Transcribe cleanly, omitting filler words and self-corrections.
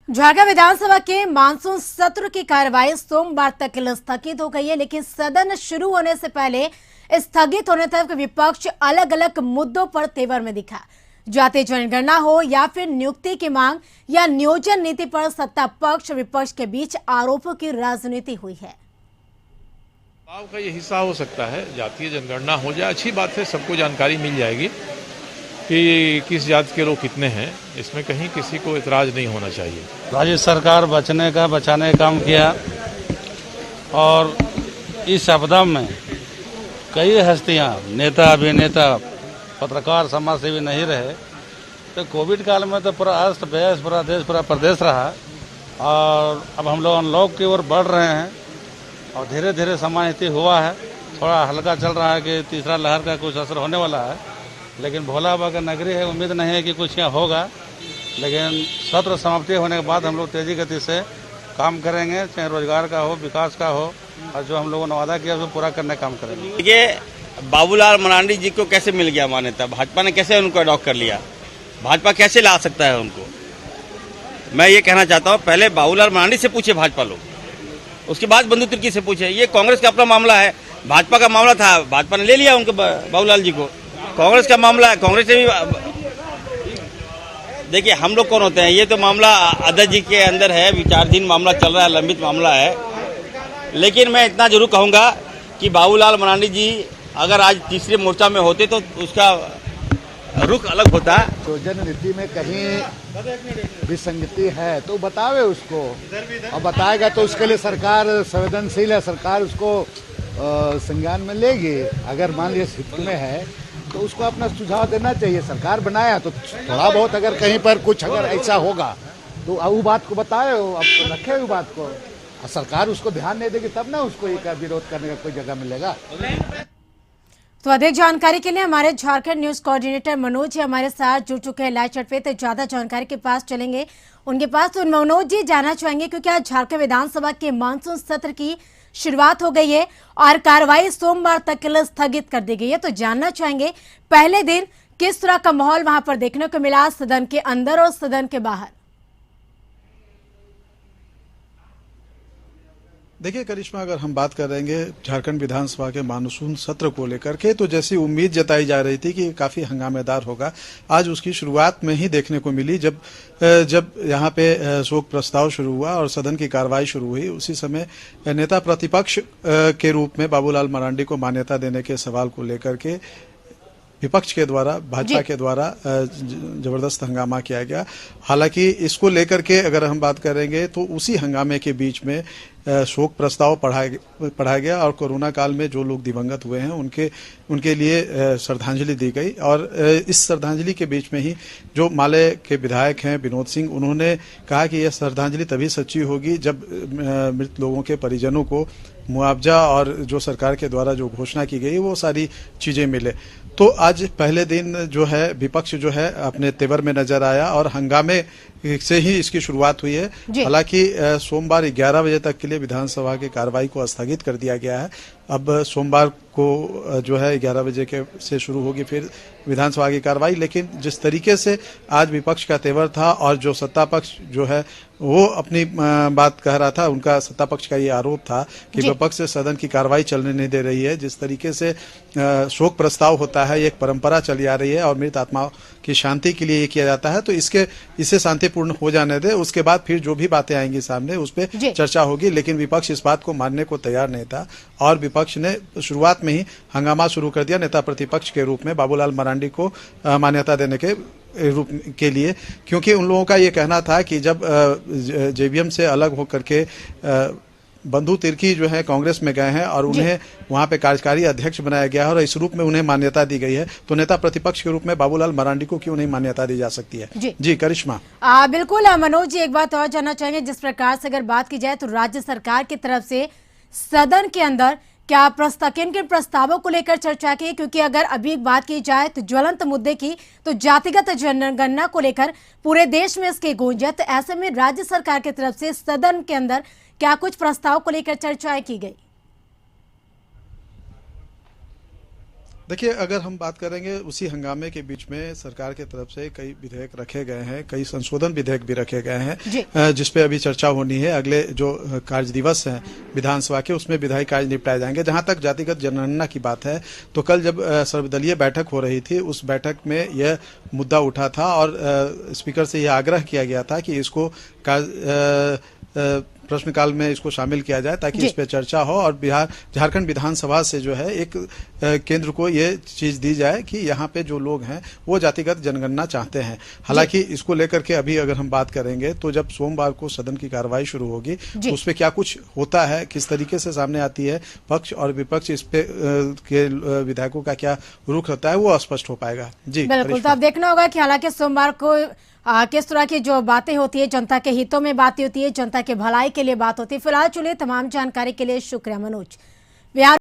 झारखंड विधानसभा के मानसून सत्र की कार्यवाही सोमवार तक के लिए स्थगित हो गई है, लेकिन सदन शुरू होने से पहले स्थगित होने तक विपक्ष अलग अलग मुद्दों पर तेवर में दिखा। जातीय जनगणना हो या फिर नियुक्ति की मांग या नियोजन नीति पर सत्ता पक्ष विपक्ष के बीच आरोपों की राजनीति हुई है। चुनाव का ये हिस्सा हो सकता है, जातीय जनगणना हो जाए, अच्छी बात है, सबको जानकारी मिल जाएगी कि किस जाति के लोग कितने हैं। इसमें कहीं किसी को इतराज नहीं होना चाहिए। राज्य सरकार बचाने का काम किया और इस आपदा में कई हस्तियां, नेता, अभिनेता, पत्रकार, समाज सेवी नहीं रहे। तो कोविड काल में तो पूरा अस्त व्यस्त, पूरा देश, पूरा प्रदेश रहा और अब हम लोग अनलॉक की ओर बढ़ रहे हैं और धीरे धीरे समाहित हुआ है। थोड़ा हल्का चल रहा है कि तीसरा लहर का कुछ असर होने वाला है, लेकिन भोला बाबा का नगरी है, उम्मीद नहीं है कि कुछ यहाँ होगा। लेकिन सत्र समाप्ति होने के बाद हम लोग तेजी गति से काम करेंगे, चाहे रोजगार का हो, विकास का हो, और जो हम लोगों ने वादा किया उसको पूरा करने का काम करेंगे। देखिए, बाबूलाल मरांडी जी को कैसे मिल गया मान्यता? भाजपा ने कैसे उनको अडॉप्ट कर लिया? भाजपा कैसे ला सकता है उनको? मैं ये कहना चाहता हूँ, पहले बाबूलाल मरांडी से पूछे भाजपा लोग, उसके बाद बंधु तिर्की से पूछे। ये कांग्रेस का अपना मामला है, भाजपा का मामला था, भाजपा ने ले लिया उनको, बाबूलाल जी को। कांग्रेस का मामला है, कांग्रेस ने भी। देखिए, हम लोग कौन होते हैं? ये तो मामला अध्यक्ष जी के अंदर है, विचाराधीन मामला चल रहा है, लंबित मामला है। लेकिन मैं इतना जरूर कहूंगा कि बाबूलाल मरांडी जी अगर आज तीसरे मोर्चा में होते तो उसका रुख अलग होता। नियोजन नीति में कहीं विसंगति है तो बतावे उसको, और बताएगा तो उसके लिए सरकार संवेदनशील है, सरकार उसको संज्ञान में लेगी। अगर मान लिया हित में है तो उसको अपना सुझाव देना चाहिए। सरकार बनाया तो थोड़ा बहुत अगर कहीं पर कुछ अगर ऐसा होगा तो वो बात को बताए, अब रखे वो बात को। सरकार उसको ध्यान नहीं देगी तब ना उसको एक विरोध करने का कोई जगह मिलेगा। तो अधिक जानकारी के लिए हमारे झारखंड न्यूज कोऑर्डिनेटर मनोज जी हमारे साथ जुड़ चुके हैं लाइव चैट पे। तो ज्यादा जानकारी के पास चलेंगे उनके पास। तो मनोज जी जानना चाहेंगे, क्योंकि आज झारखंड विधानसभा के मानसून सत्र की शुरुआत हो गई है और कार्रवाई सोमवार तक के लिए स्थगित कर दी गई है। तो जानना चाहेंगे, पहले दिन किस तरह का माहौल वहां पर देखने को मिला, सदन के अंदर और सदन के बाहर? देखिए करिश्मा, अगर हम बात करेंगे झारखंड विधानसभा के मानसून सत्र को लेकर के, तो जैसी उम्मीद जताई जा रही थी कि काफी हंगामेदार होगा, आज उसकी शुरुआत में ही देखने को मिली। जब यहाँ पे शोक प्रस्ताव शुरू हुआ और सदन की कार्रवाई शुरू हुई, उसी समय नेता प्रतिपक्ष के रूप में बाबूलाल मरांडी को मान्यता देने के सवाल को लेकर के विपक्ष के द्वारा, भाजपा के द्वारा जबरदस्त हंगामा किया गया। हालांकि इसको लेकर के अगर हम बात करेंगे तो उसी हंगामे के बीच में शोक प्रस्ताव पढ़ाया गया और कोरोना काल में जो लोग दिवंगत हुए हैं उनके लिए श्रद्धांजलि दी गई। और इस श्रद्धांजलि के बीच में ही जो माले के विधायक हैं विनोद सिंह, उन्होंने कहा कि यह श्रद्धांजलि तभी सच्ची होगी जब मृत लोगों के परिजनों को मुआवजा और जो सरकार के द्वारा जो घोषणा की गई वो सारी चीजें मिले। तो आज पहले दिन जो है विपक्ष जो है अपने तेवर में नजर आया और हंगामे से ही इसकी शुरुआत हुई है। हालांकि सोमवार 11 बजे तक के लिए विधानसभा की कार्रवाई को स्थगित कर दिया गया है। अब सोमवार को जो है 11 बजे के से शुरू होगी फिर विधानसभा की कार्रवाई। लेकिन जिस तरीके से आज विपक्ष का तेवर था और जो सत्ता पक्ष जो है वो अपनी बात कह रहा था, उनका सत्ता पक्ष का ये आरोप था कि विपक्ष से सदन की कार्रवाई चलने नहीं दे रही है। जिस तरीके से शोक प्रस्ताव होता है, एक परंपरा चली आ रही है और मृत आत्माओं की शांति के लिए ये किया जाता है, तो इसे शांतिपूर्ण हो जाने दे, उसके बाद फिर जो भी बातें आएंगी सामने उस पर चर्चा होगी। लेकिन विपक्ष इस बात को मानने को तैयार नहीं था और विपक्ष ने शुरुआत में ही हंगामा शुरू कर दिया नेता प्रतिपक्ष के रूप में बाबूलाल मरांडी को मान्यता देने के रूप के लिए, क्योंकि उन लोगों का ये कहना था कि जब जेवीएम से अलग होकर के बंधु तिर्की जो है कांग्रेस में गए हैं और उन्हें वहां पे कार्यकारी अध्यक्ष बनाया गया है और इस रूप में उन्हें मान्यता दी गई है, तो नेता प्रतिपक्ष के रूप में बाबूलाल मरांडी को क्यों नहीं मान्यता दी जा सकती है? जी करिश्मा। बिल्कुल मनोज जी, एक बात और जानना चाहेंगे, जिस प्रकार से अगर बात की जाए तो राज्य सरकार की तरफ से सदन के अंदर क्या किन किन प्रस्तावों को लेकर चर्चा की? क्योंकि अगर अभी बात की जाए तो ज्वलंत मुद्दे की, तो जातिगत जनगणना को लेकर पूरे देश में इसकी गूंज है। तो ऐसे में राज्य सरकार की तरफ से सदन के अंदर क्या कुछ प्रस्ताव को लेकर चर्चाएं की गई? देखिए, अगर हम बात करेंगे उसी हंगामे के बीच में सरकार की तरफ से कई विधेयक रखे गए हैं, कई संशोधन विधेयक भी रखे गए हैं, जिस पे अभी चर्चा होनी है। अगले जो कार्य दिवस हैं विधानसभा के, उसमें विधायी कार्य निपटाए जाएंगे। जहां तक जातिगत जनगणना की बात है, तो कल जब सर्वदलीय बैठक हो रही थी, उस बैठक में यह मुद्दा उठा था और स्पीकर से यह आग्रह किया गया था कि इसको प्रश्नकाल में इसको शामिल किया जाए, ताकि इस पे चर्चा हो और झारखंड विधानसभा से जो है एक केंद्र को ये चीज दी जाए कि यहाँ पे जो लोग हैं वो जातिगत जनगणना चाहते हैं। हालांकि इसको लेकर के अभी अगर हम बात करेंगे तो जब सोमवार को सदन की कार्रवाई शुरू होगी तो उस पे क्या कुछ होता है, किस तरीके से सामने आती है पक्ष और विपक्ष, इस पे के विधायकों का क्या रुख रहता है, वो स्पष्ट हो पाएगा। जी बिल्कुल, तो अब देखना होगा कि हालांकि सोमवार को किस तरह की जो बातें होती है, जनता के हितों में बातें होती है, जनता के भलाई के लिए बात होती है। फिलहाल चलिए, तमाम जानकारी के लिए शुक्रिया मनोज।